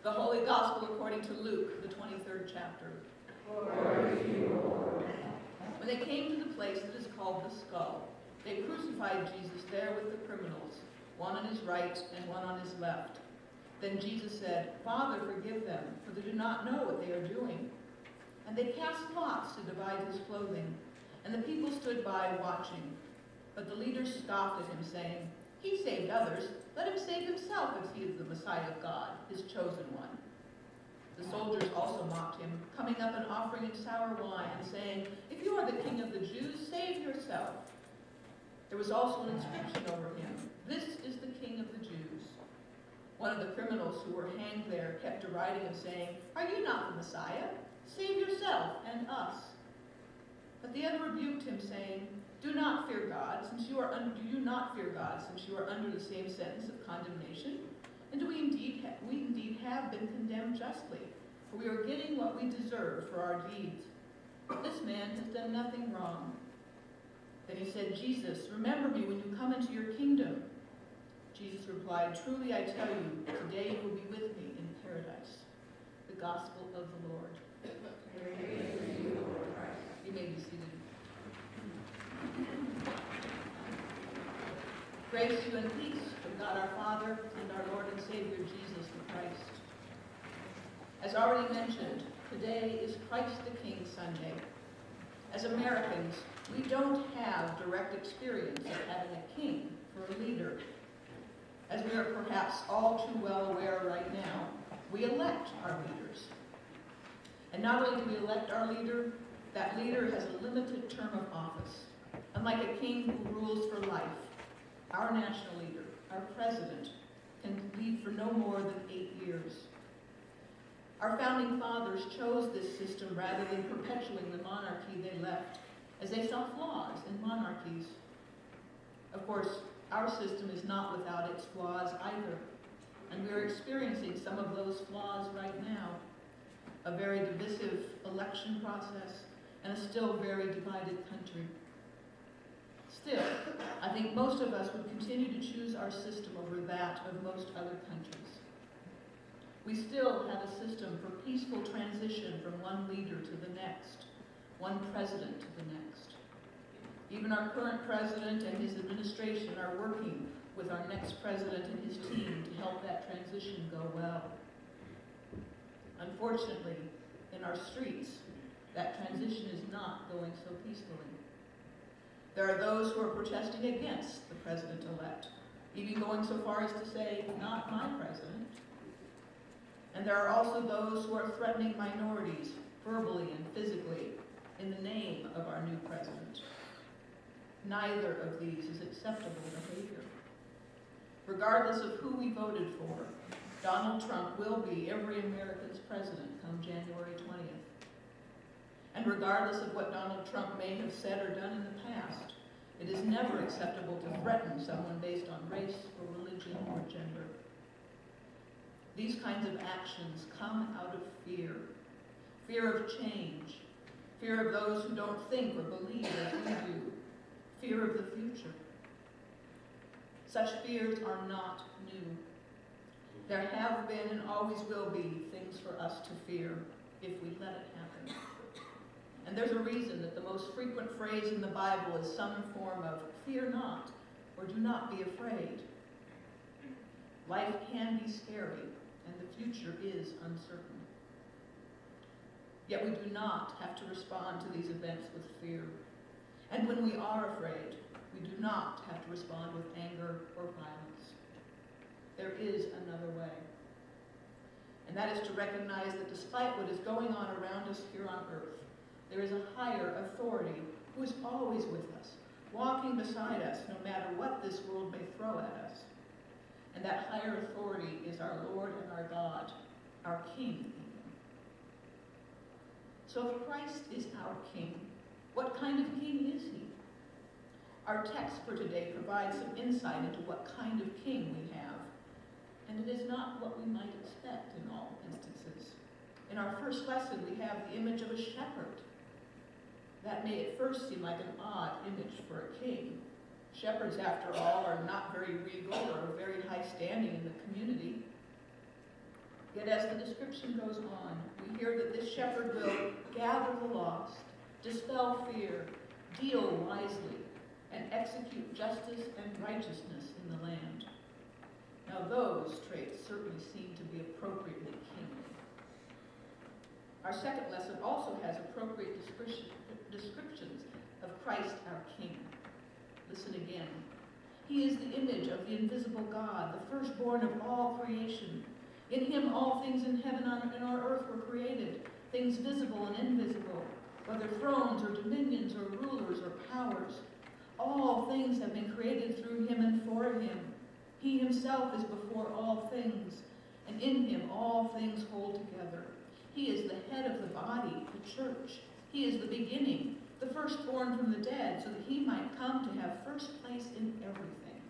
The Holy Gospel according to Luke, the 23rd chapter. Glory to you, Lord. When they came to the place that is called the Skull, they crucified Jesus there with the criminals, one on his right and one on his left. Then Jesus said, "Father, forgive them, for they do not know what they are doing." And they cast lots to divide his clothing, and the people stood by watching. But the leaders scoffed at him, saying, "He saved others. Let him save himself if he is the Messiah of God, his chosen one." The soldiers also mocked him, coming up and offering him sour wine, and saying, "If you are the king of the Jews, save yourself." There was also an inscription over him, "This is the King of the Jews." One of the criminals who were hanged there kept deriding him, saying, "Are you not the Messiah? Save yourself and us." But the other rebuked him, saying, Do you not fear God, since you are under the same sentence of condemnation? And do we indeed have been condemned justly, for we are getting what we deserve for our deeds. This man has done nothing wrong. Then he said, "Jesus, remember me when you come into your kingdom." Jesus replied, "Truly I tell you, today you will be with me in paradise." The Gospel of the Lord. Praise to you, Lord Christ. You may be seated. Grace to you and peace from God our Father and our Lord and Savior Jesus the Christ. As already mentioned, today is Christ the King Sunday. As Americans, we don't have direct experience of having a king for a leader. As we are perhaps all too well aware right now, we elect our leaders. And not only do we elect our leader, that leader has a limited term of office. Unlike a king who rules for life, our national leader, our president, can lead for no more than 8 years. Our founding fathers chose this system rather than perpetuating the monarchy they left, as they saw flaws in monarchies. Of course, our system is not without its flaws either, and we are experiencing some of those flaws right now. A very divisive election process and a still very divided country. Still, I think most of us would continue to choose our system over that of most other countries. We still have a system for peaceful transition from one leader to the next, one president to the next. Even our current president and his administration are working with our next president and his team to help that transition go well. Unfortunately, in our streets, that transition is not going so peacefully. There are those who are protesting against the president-elect, even going so far as to say, "Not my president." And there are also those who are threatening minorities, verbally and physically, in the name of our new president. Neither of these is acceptable behavior. Regardless of who we voted for, Donald Trump will be every American's president come January 20th. And regardless of what Donald Trump may have said or done in the past, it is never acceptable to threaten someone based on race or religion or gender. These kinds of actions come out of fear. Fear of change. Fear of those who don't think or believe as we do. Fear of the future. Such fears are not new. There have been and always will be things for us to fear if we let it happen. And there's a reason that the most frequent phrase in the Bible is some form of "fear not" or "do not be afraid." Life can be scary, and the future is uncertain. Yet we do not have to respond to these events with fear. And when we are afraid, we do not have to respond with anger or violence. There is another way. And that is to recognize that despite what is going on around us here on earth, there is a higher authority who is always with us, walking beside us no matter what this world may throw at us. And that higher authority is our Lord and our God, our King even. So if Christ is our King, what kind of King is he? Our text for today provides some insight into what kind of king we have, and it is not what we might expect in all instances. In our first lesson, we have the image of a shepherd. That may at first seem like an odd image for a king. Shepherds, after all, are not very regal or very high standing in the community. Yet Yet as the description goes on, we hear that this shepherd will gather the lost, dispel fear, deal wisely, and execute justice and righteousness in the land. Now those traits certainly seem to be appropriately kingly. Our second lesson also has appropriate descriptions of Christ our King. Listen again. He is the image of the invisible God, the firstborn of all creation. In him all things in heaven and on earth were created, things visible and invisible, whether thrones or dominions or rulers or powers. All things have been created through him and for him. He himself is before all things, and in him all things hold together. He is the head of the body, the church. He is the beginning, the firstborn from the dead, so that he might come to have first place in everything.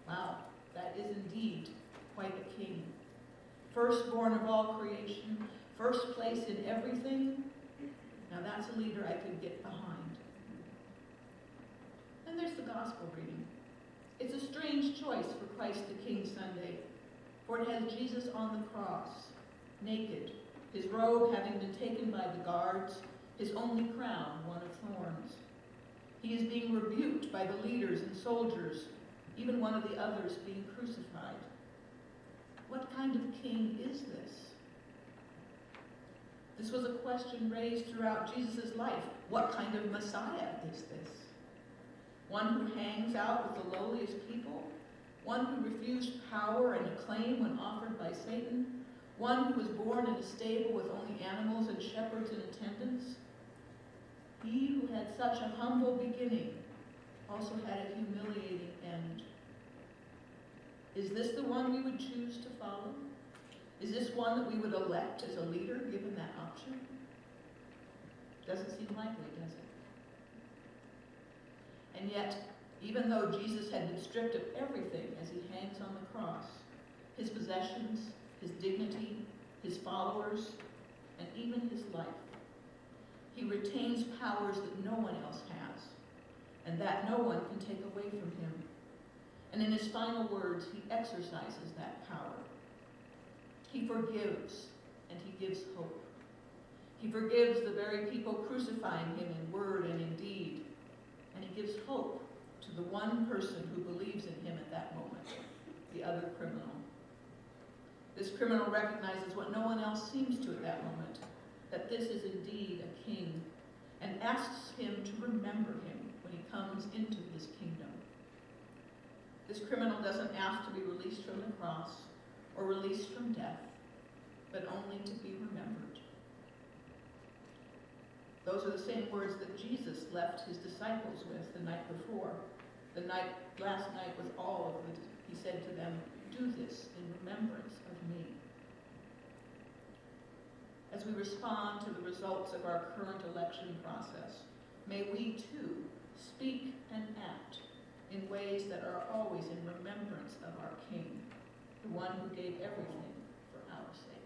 Wow, that is indeed quite a king. Firstborn of all creation, first place in everything. Now that's a leader I could get behind. And there's the gospel reading. It's a strange choice for Christ the King Sunday, for it has Jesus on the cross, naked, his robe having been taken by the guards, his only crown one of thorns. He is being rebuked by the leaders and soldiers, even one of the others being crucified. What kind of king is this? This was a question raised throughout Jesus' life. What kind of Messiah is this? One who hangs out with the lowliest people? One who refused power and acclaim when offered by Satan? One who was born in a stable with only animals and shepherds in attendance? He who had such a humble beginning also had a humiliating end. Is this the one we would choose to follow? Is this one that we would elect as a leader, given that option? Doesn't seem likely, does it? And yet, even though Jesus had been stripped of everything as he hangs on the cross, his possessions, his dignity, his followers, and even his life, he retains powers that no one else has, and that no one can take away from him. And in his final words, he exercises that power. He forgives, and he gives hope. He forgives the very people crucifying him in word and in deed, and he gives hope to the one person who believes in him at that moment, the other criminal. This criminal recognizes what no one else seems to at that moment, that this is indeed a king, and asks him to remember him when he comes into his kingdom. This criminal doesn't ask to be released from the cross or released from death, but only to be remembered. Those are the same words that Jesus left his disciples with the night before. Last night with all of it, he said to them, "Do this in remembrance of me." As we respond to the results of our current election process, may we too speak and act in ways that are always in remembrance of our King, the one who gave everything for our sake.